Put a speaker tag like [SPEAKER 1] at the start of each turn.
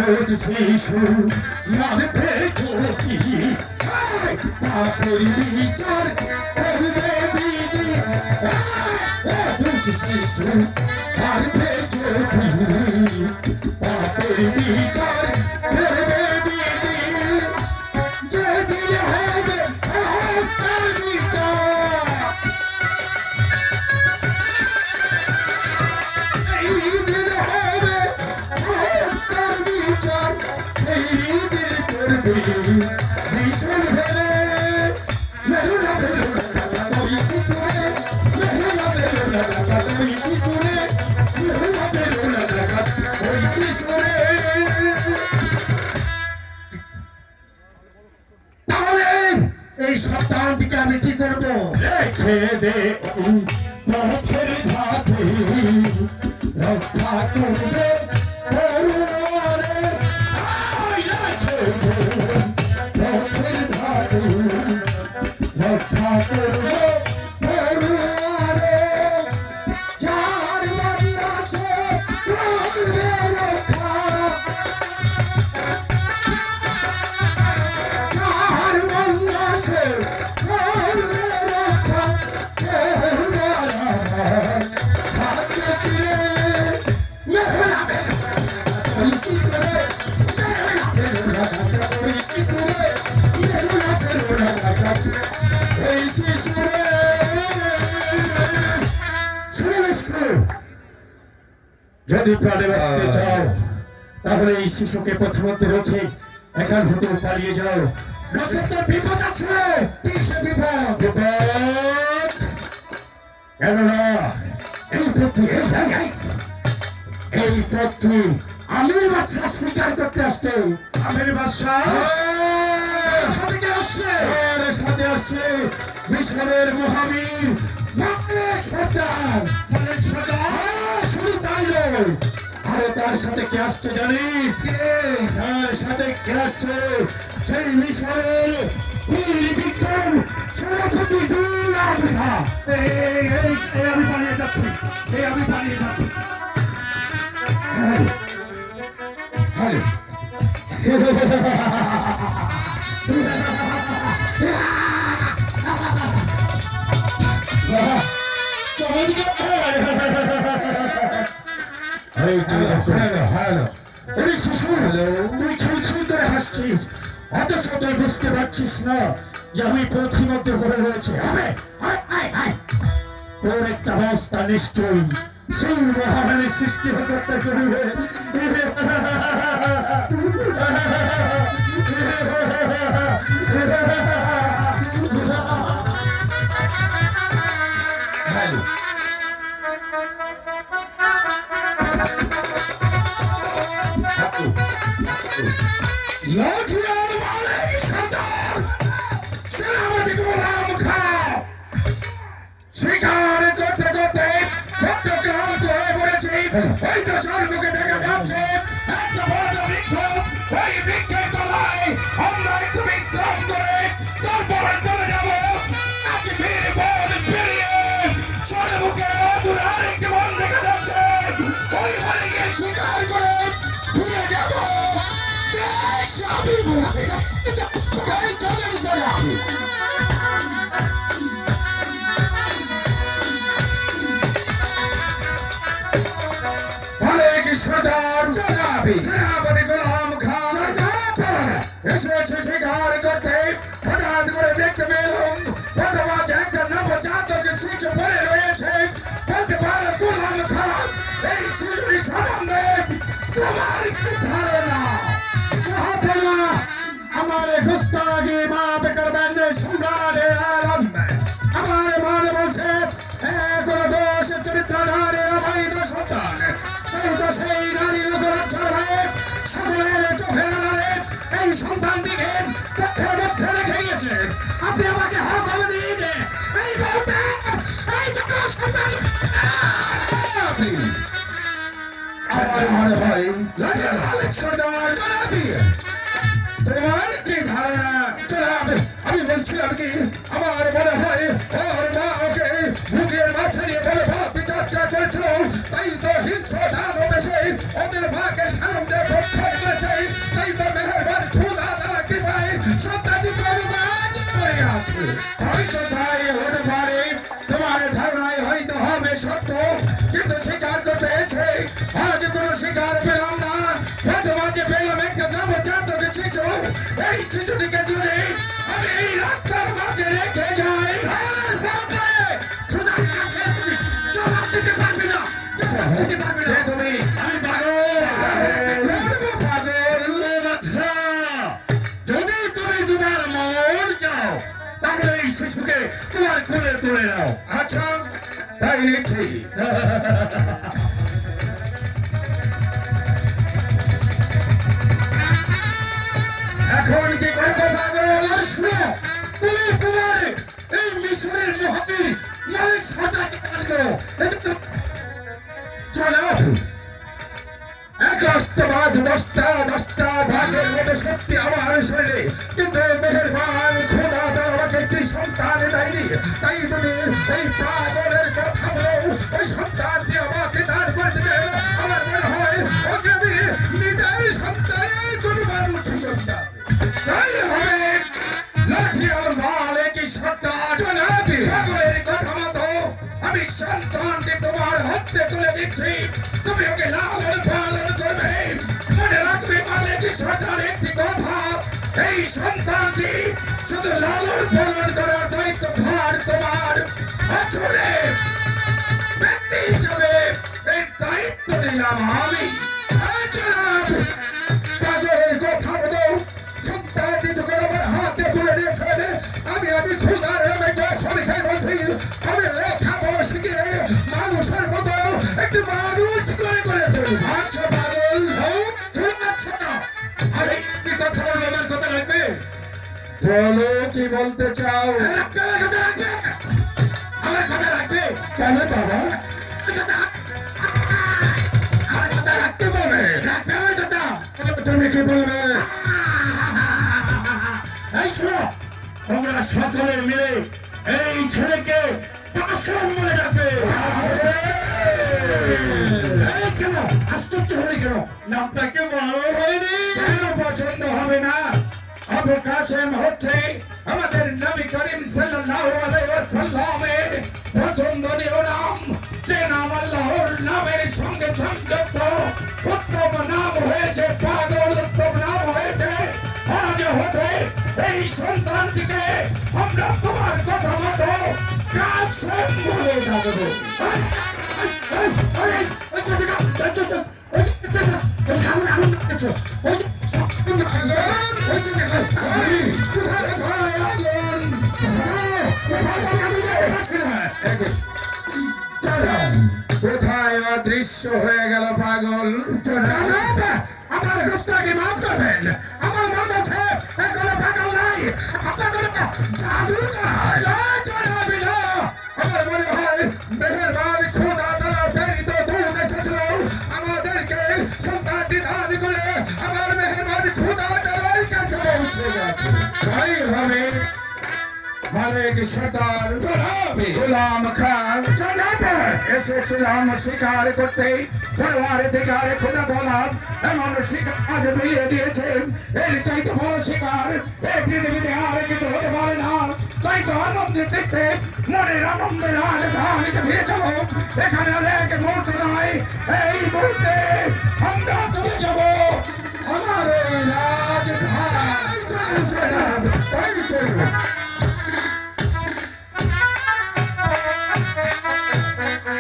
[SPEAKER 1] ছোট শিশু মারবে চোখি পাপের বিচার করবে বিধি ছোট শিশু মারবে চোখি পাপের বিচার করবে বিধি যেদিন হবে হত্যার বিচার ভীষণ ভেবে মেরুনা বেরোনা ওই শিশুরে মেরুনা বেরোনা ওই শিশুরে মেরুনা বেরোনা ওই শিশুরে তাহলে এই সন্তানটিকে আমি কি করবো রেখে দে পথের ধাতে রক্ষা করবে যদি প্রাণে বাঁচতে চাও তাহলে এই শিশুকে প্রথমত রেখে এখান হতে পালিয়ে যাও বিপদ আছে বিপদ কেননা এই পত্নী আমির বাদশা স্বীকার করতে আসছে আমির বাদশা সাথে আসছে মিশরের মহাবীর মালিক সর্দার শুধু তাই নয় আরে তার সাথে কে আসছে জানিস তার সাথে কে আসছে সেই মিশরের বিক্রম সেনাপতি আমি পালিয়ে যাচ্ছি তুই খিলখিল করে হাসছিস অথচ তুই বুঝতে পারছিস না যে আমি পথিমধ্যে পড়ে রয়েছে তোর একটা অবস্থা নিশ্চয়ই সেই মহামারীর সৃষ্টি করতে করবে শিকার করতে করতে ক্লান্ত হয়ে পড়েছি এই তো চারদিকে দেখা যাচ্ছে একটা বড় বৃক্ষ ওই বৃক্ষের তলায় আমরা একটু বিশ্রাম করে তারপরে চলে যাবো আজকে ফিরে বল পেরিয়ে চারদিকে দূরে আরেকটি বন দেখা যাচ্ছে ওই বনে গিয়ে শিকার করে ফিরে যাবো সেনাপতি গোলাম খান এসেছে শিকার করতে হঠাৎ করে দেখতে পেলাম প্রথমে একটা নবজাতকের শিশু পড়ে রয়েছে বলতে পারে গোলাম খান এই শিশুটির সম্বন্ধে তোমার কি ধারণা हमारे गुस्ताखी माफ करবেন সম্রাটের আলম আমার মনে বলছে কোন দোষ চরিত্র নারীর অবৈধ সন্তান সেই নারীর রক্ষার ভয়ে সকলের চোখে আড়ালে এই সন্তানটিকে পথের মধ্যে রেখে গিয়েছে আপনি আমাকে হক দিন এই মুহূর্তে এই ছোট সন্তান আমার মনে হয় আলেকজান্ডার জনাবি তোমার কি ধারণা জনাব আমি বলছিলাম কি আমার মনে হয় ওর মা ওকে বুকের মাঝে নিয়ে বলে ভাত বিচারটা করেছিল তাই তো হিংস্র দানব এসে ওদের মাকে সামনে রক্ষা করেছে আজ কোনো শিকার পেলাম না, মাঝে পেলাম একটা নবজাতক শিশু। এই শিশুটিকে যদি আমি এই রাস্তার মাঝে রেখে যাই, খোদার কাছে জবাব দিতে পারবি না, জবাব দিতে পারবি না। তুমি আমি পাগল, যদি তুমি তোমার মন চাও তাহলে এই শিশুকে তোমার কোলে তুলে নাও। আচ্ছা তাই নিচ্ছি। এখন কি করবো পাগল? শুনো, তুমি তোমার এই মিশরের মহাবীর মালিক সরকারকে দান করো। চলো দশটা ভাগের মতো শক্তি আমার শরীরে, কিন্তু মেহেরবান খোদা তারা আমাকে একটি সন্তান দেয়নি। তাই তুমি এই পাগলের কথা বলো, ওই সন্তানটি আমাকে দান করে দেবে। আমার মনে হয় ওকে আমি নিজের সন্তানের জন্মার সুযোগ দেব। তাই হবে লাঠি আর মালে কি সন্তান চলাবি। পাগলের কথা মতো আমি সন্তানটি তোমার হাতে তুলে দিচ্ছি, তুমি ওকে লালন পালন করবে। মনে রাখবে মালিক সরকার একটি কথা, এই সন্তানটি শুধু লালন পালন করার দায়িত্ব ভার তোমার। আসলে ব্যক্তি হিসাবে এই দায়িত্ব নিলাম আমি। পাগলের কথা মতো সন্তানটি যখন আমার হাতে তুলে দিয়েছে, আমি খুদার সরিষায় বলছি, আমি লেখা বড় শিখিয়ে মানুষের মতো একটি মানুষ করে তুলি। আচ্ছা পাগল, শুনে পাচ্ছ না? আরে কি কথা বলবো, আমার কথা রাখবে? বলো কি বলতে চাও? আমার কথা রাখবে? কেন বাবা? আমার কথা রাখতে বলবে, রাখবে আমার কথা। তুমি কি বলবে? এই শোনো, তোমরা সকলে মিলে এই ছেলেকে মনে রাখবে। কেন আশ্চর্য হলে কেন? নামটাকে ভালো হয়নি কেন? পছন্দ হবে না? আবু কাসেম হচ্ছে আমাদের নবী করিম সাল্লাল্লাহু আলাইহি ওয়াসাল্লামের পছন্দনীয় নাম, যে নাম আল্লাহর নামের সঙ্গে সংযুক্ত। উত্তম নাম হয়েছে পাগল, উত্তম নাম হয়েছে। আজ হতে এই সন্তানটিকে আমরা তোমার কথা মতো কাসেম বলে ডাকবো। কোথায় অদৃশ্য হয়ে গেল পাগল? আমার গোস্তাকে মাফ করবেন, আমার মন আছে এখনো পাগল নাই। আপনাদের জাদু চাই, আমার মনে হয় মেহেরবান খোদা তারা প্রেরিত দূত এসেছিল আমাদেরকে সন্তানটি দান করে। আমার মেহেরবান খোদা তারাই কাছে পৌঁছে গেছে। তাই হবে মালিক সরদার গোলাম খান এসেছিলাম শিকার করতে, পরিবার অধিকারে খোদা দলাম এমন শিকার আজ মিলিয়ে দিয়েছেন। এর চাইতে বড় শিকার এই পৃথিবীতে আর কিছু হতে পারে না। তাই তো আনন্দের দেখতে মনের আনন্দের রাজধানীতে ফিরে যাবো। এখানে এক মুহূর্ত